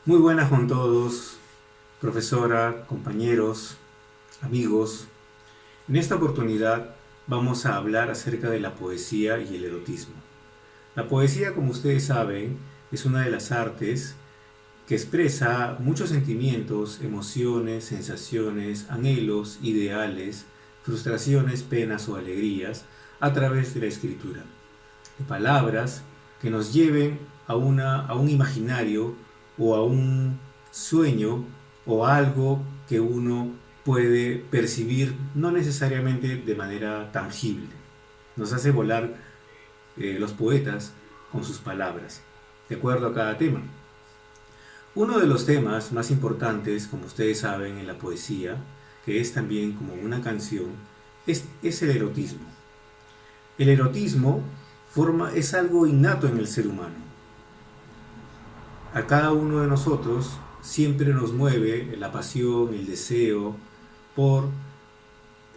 Muy buenas con todos, profesora, compañeros, amigos. En esta oportunidad vamos a hablar acerca de la poesía y el erotismo. La poesía, como ustedes saben, es una de las artes que expresa muchos sentimientos, emociones, sensaciones, anhelos, ideales, frustraciones, penas o alegrías a través de la escritura, de palabras que nos lleven a un imaginario o a un sueño o a algo que uno puede percibir no necesariamente de manera tangible. Nos hace volar los poetas con sus palabras, de acuerdo a cada tema. Uno de los temas más importantes, como ustedes saben, en la poesía, que es también como una canción, es el erotismo. El erotismo es algo innato en el ser humano. A cada uno de nosotros siempre nos mueve la pasión, el deseo por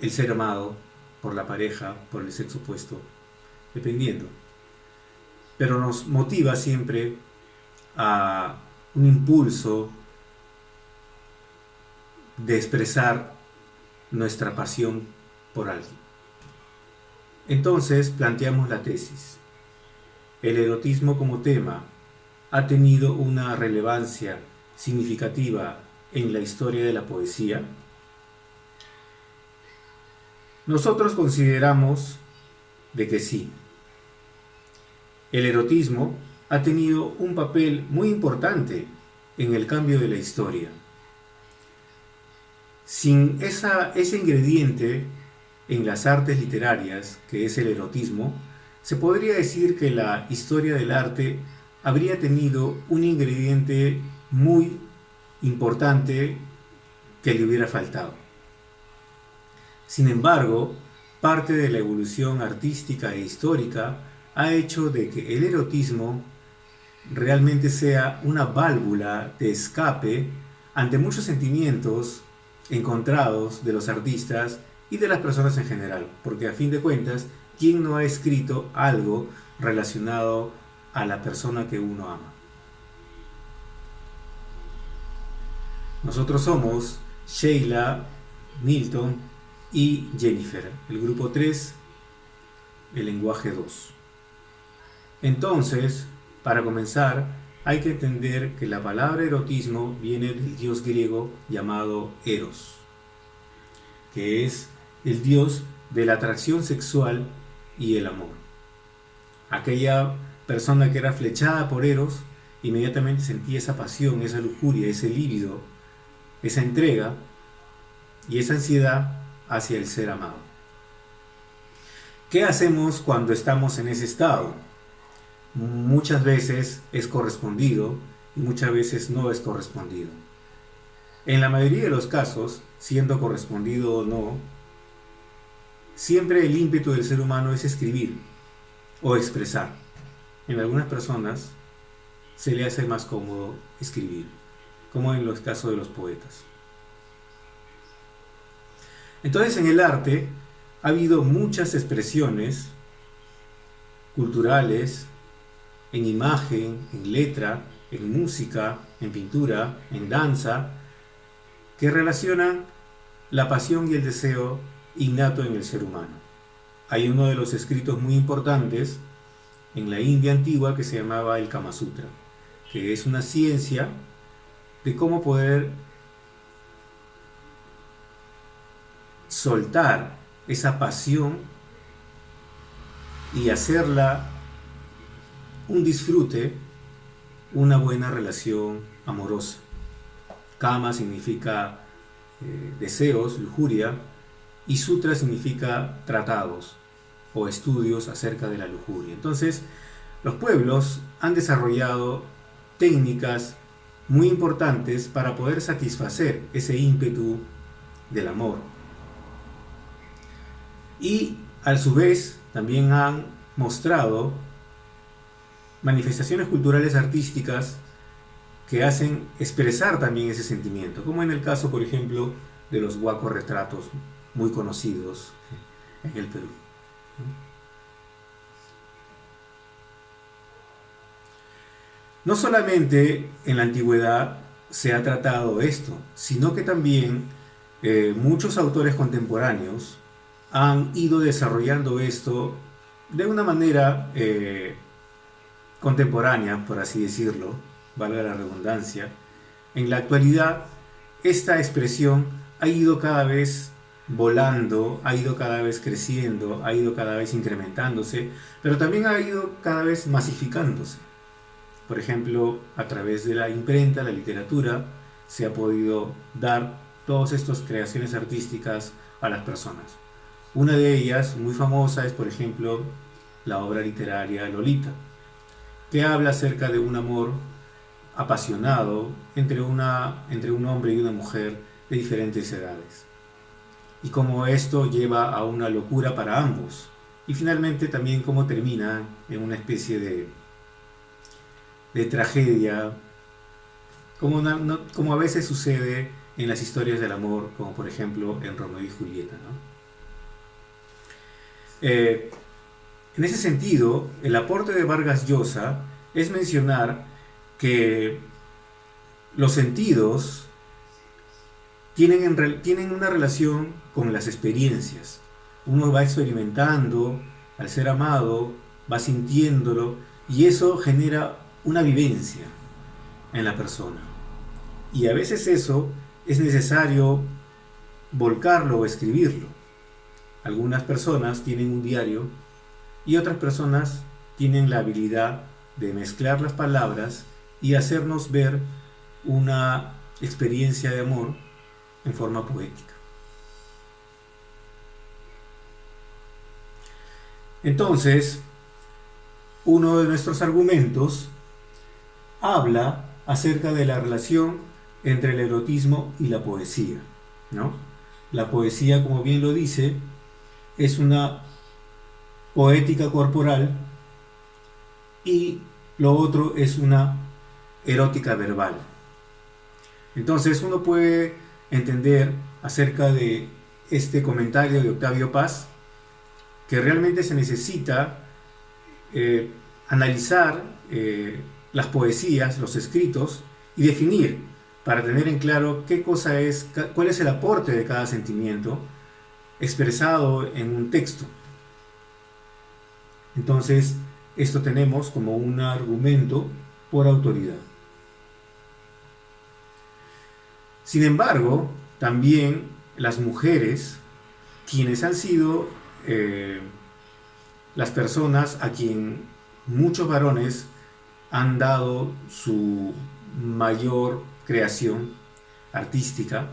el ser amado, por la pareja, por el sexo opuesto, dependiendo. Pero nos motiva siempre a un impulso de expresar nuestra pasión por alguien. Entonces planteamos la tesis. El erotismo como tema ha tenido una relevancia significativa en la historia de la poesía. Nosotros consideramos de que sí. El erotismo ha tenido un papel muy importante en el cambio de la historia. Sin ese ingrediente en las artes literarias, que es el erotismo, se podría decir que la historia del arte habría tenido un ingrediente muy importante que le hubiera faltado. Sin embargo, parte de la evolución artística e histórica ha hecho de que el erotismo realmente sea una válvula de escape ante muchos sentimientos encontrados de los artistas y de las personas en general, porque a fin de cuentas, ¿quién no ha escrito algo relacionado a la persona que uno ama? Nosotros somos Sheila, Milton y Jennifer, el grupo 3, el lenguaje 2. Entonces, para comenzar, hay que entender que la palabra erotismo viene del dios griego llamado Eros, que es el dios de la atracción sexual y el amor. Aquella persona que era flechada por Eros inmediatamente sentía esa pasión, esa lujuria, ese líbido, esa entrega y esa ansiedad hacia el ser amado. ¿Qué hacemos cuando estamos en ese estado? Muchas veces es correspondido y muchas veces no es correspondido. En la mayoría de los casos, siendo correspondido o no, siempre el ímpetu del ser humano es escribir o expresar. En algunas personas se le hace más cómodo escribir, como en los casos de los poetas. Entonces, en el arte ha habido muchas expresiones culturales, en imagen, en letra, en música, en pintura, en danza, que relacionan la pasión y el deseo innato en el ser humano. Hay uno de los escritos muy importantes en la India antigua que se llamaba el Kama Sutra, que es una ciencia de cómo poder soltar esa pasión y hacerla un disfrute, una buena relación amorosa. Kama significa deseos, lujuria, y sutra significa tratados o estudios acerca de la lujuria. Entonces, los pueblos han desarrollado técnicas muy importantes para poder satisfacer ese ímpetu del amor. Y a su vez también han mostrado manifestaciones culturales artísticas que hacen expresar también ese sentimiento, como en el caso, por ejemplo, de los huacos retratos muy conocidos en el Perú. No solamente en la antigüedad se ha tratado esto, sino que también muchos autores contemporáneos han ido desarrollando esto de una manera contemporánea, por así decirlo, valga la redundancia. En la actualidad, esta expresión ha ido cada vez volando, ha ido cada vez creciendo, ha ido cada vez incrementándose, pero también ha ido cada vez masificándose. Por ejemplo, a través de la imprenta, la literatura, se ha podido dar todas estas creaciones artísticas a las personas. Una de ellas, muy famosa, es por ejemplo la obra literaria Lolita, que habla acerca de un amor apasionado entre un hombre y una mujer de diferentes edades. Y cómo esto lleva a una locura para ambos. Y finalmente también cómo termina en una especie de tragedia, como a veces sucede en las historias del amor, como por ejemplo en Romeo y Julieta, ¿no? En ese sentido, el aporte de Vargas Llosa es mencionar que los sentidos tienen una relación con las experiencias. Uno va experimentando al ser amado, va sintiéndolo, y eso genera una vivencia en la persona. Y a veces eso es necesario volcarlo o escribirlo. Algunas personas tienen un diario y otras personas tienen la habilidad de mezclar las palabras y hacernos ver una experiencia de amor en forma poética. Entonces, uno de nuestros argumentos habla acerca de la relación entre el erotismo y la poesía, ¿no? La poesía, como bien lo dice, es una poética corporal y lo otro es una erótica verbal. Entonces uno puede entender acerca de este comentario de Octavio Paz que realmente se necesita analizar las poesías, los escritos y definir para tener en claro qué cosa es, cuál es el aporte de cada sentimiento expresado en un texto. Entonces, esto tenemos como un argumento por autoridad. Sin embargo, también las mujeres, quienes han sido las personas a quien muchos varones han dado su mayor creación artística,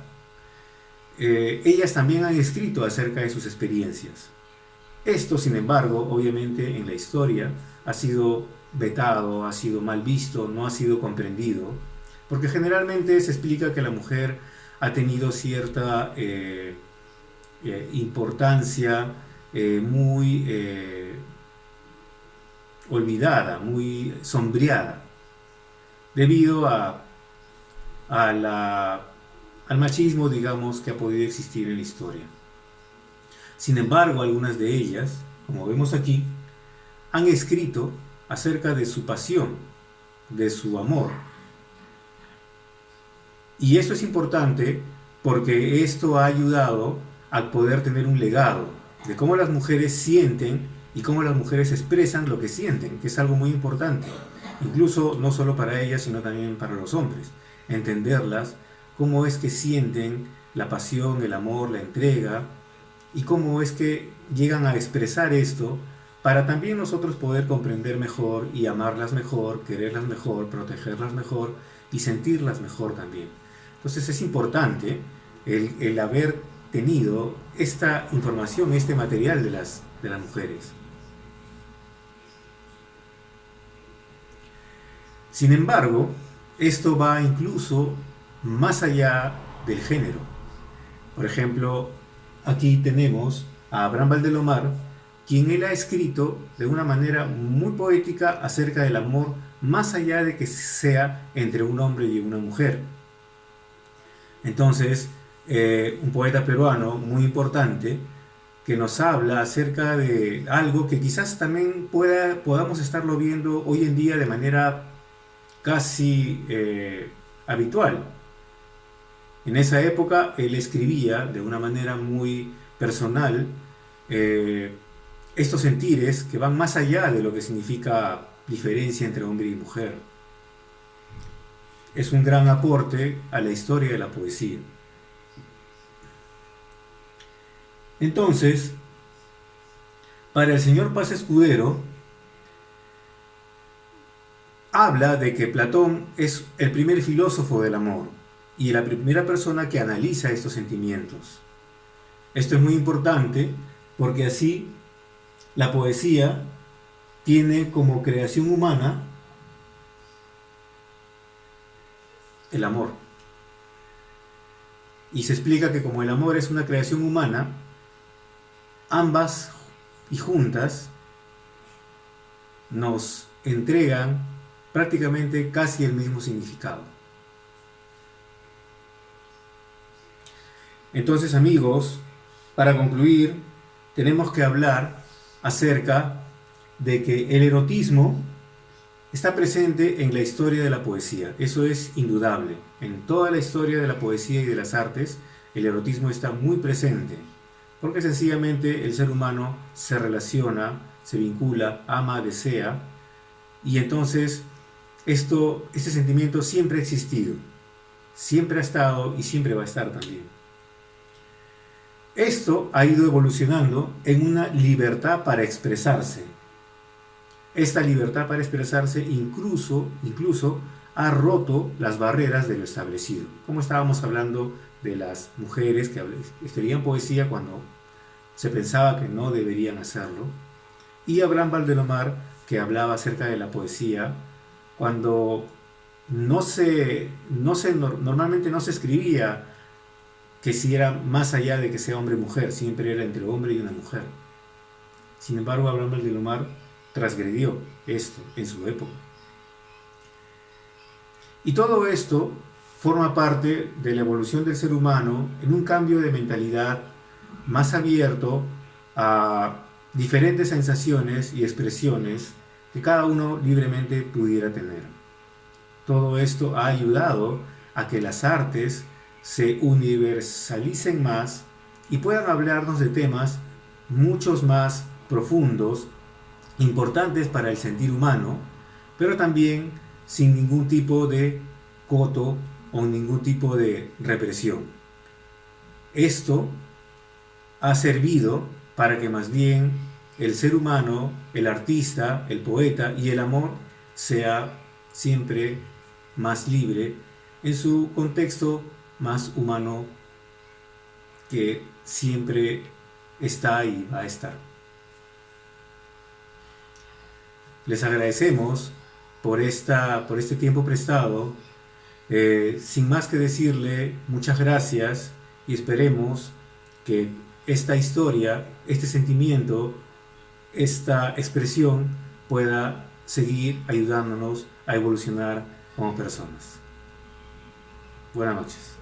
ellas también han escrito acerca de sus experiencias. Esto, sin embargo, obviamente en la historia ha sido vetado, ha sido mal visto, no ha sido comprendido, porque generalmente se explica que la mujer ha tenido cierta importancia muy olvidada, muy sombreada, debido al machismo, digamos, que ha podido existir en la historia. Sin embargo, algunas de ellas, como vemos aquí, han escrito acerca de su pasión, de su amor. Y esto es importante porque esto ha ayudado a poder tener un legado de cómo las mujeres sienten y cómo las mujeres expresan lo que sienten, que es algo muy importante, incluso no solo para ellas, sino también para los hombres, entenderlas, cómo es que sienten la pasión, el amor, la entrega, y cómo es que llegan a expresar esto para también nosotros poder comprender mejor y amarlas mejor, quererlas mejor, protegerlas mejor y sentirlas mejor también. Entonces es importante el haber tenido esta información, este material de las mujeres. Sin embargo, esto va incluso más allá del género. Por ejemplo, aquí tenemos a Abraham Valdelomar, quien él ha escrito de una manera muy poética acerca del amor, más allá de que sea entre un hombre y una mujer. Entonces, un poeta peruano muy importante que nos habla acerca de algo que quizás también podamos estarlo viendo hoy en día de manera casi habitual. En esa época él escribía de una manera muy personal estos sentires que van más allá de lo que significa diferencia entre hombre y mujer. Es un gran aporte a la historia de la poesía. Entonces, para el señor Paz Escudero, habla de que Platón es el primer filósofo del amor y la primera persona que analiza estos sentimientos. Esto es muy importante porque así la poesía tiene como creación humana el amor. Y se explica que como el amor es una creación humana, ambas y juntas nos entregan prácticamente casi el mismo significado. Entonces, amigos, para concluir, tenemos que hablar acerca de que el erotismo está presente en la historia de la poesía. Eso es indudable. En toda la historia de la poesía y de las artes, el erotismo está muy presente, porque sencillamente el ser humano se relaciona, se vincula, ama, desea, y entonces este sentimiento siempre ha existido, siempre ha estado y siempre va a estar también. Esto ha ido evolucionando en una libertad para expresarse. Esta libertad para expresarse incluso ha roto las barreras de lo establecido. Como estábamos hablando de las mujeres que escribían poesía cuando se pensaba que no deberían hacerlo. Y Abraham Valdelomar, que hablaba acerca de la poesía cuando normalmente no se escribía que si era más allá de que sea hombre-mujer, siempre era entre hombre y una mujer. Sin embargo, Abraham Valdelomar transgredió esto en su época. Y todo esto forma parte de la evolución del ser humano en un cambio de mentalidad más abierto a diferentes sensaciones y expresiones que cada uno libremente pudiera tener. Todo esto ha ayudado a que las artes se universalicen más y puedan hablarnos de temas muchos más profundos, importantes para el sentir humano, pero también sin ningún tipo de coto o ningún tipo de represión. Esto ha servido para que más bien el ser humano, el artista, el poeta y el amor sea siempre más libre en su contexto más humano que siempre está y va a estar. Les agradecemos por este tiempo prestado. Sin más que decirle, muchas gracias y esperemos que esta historia, este sentimiento, esta expresión pueda seguir ayudándonos a evolucionar como personas. Buenas noches.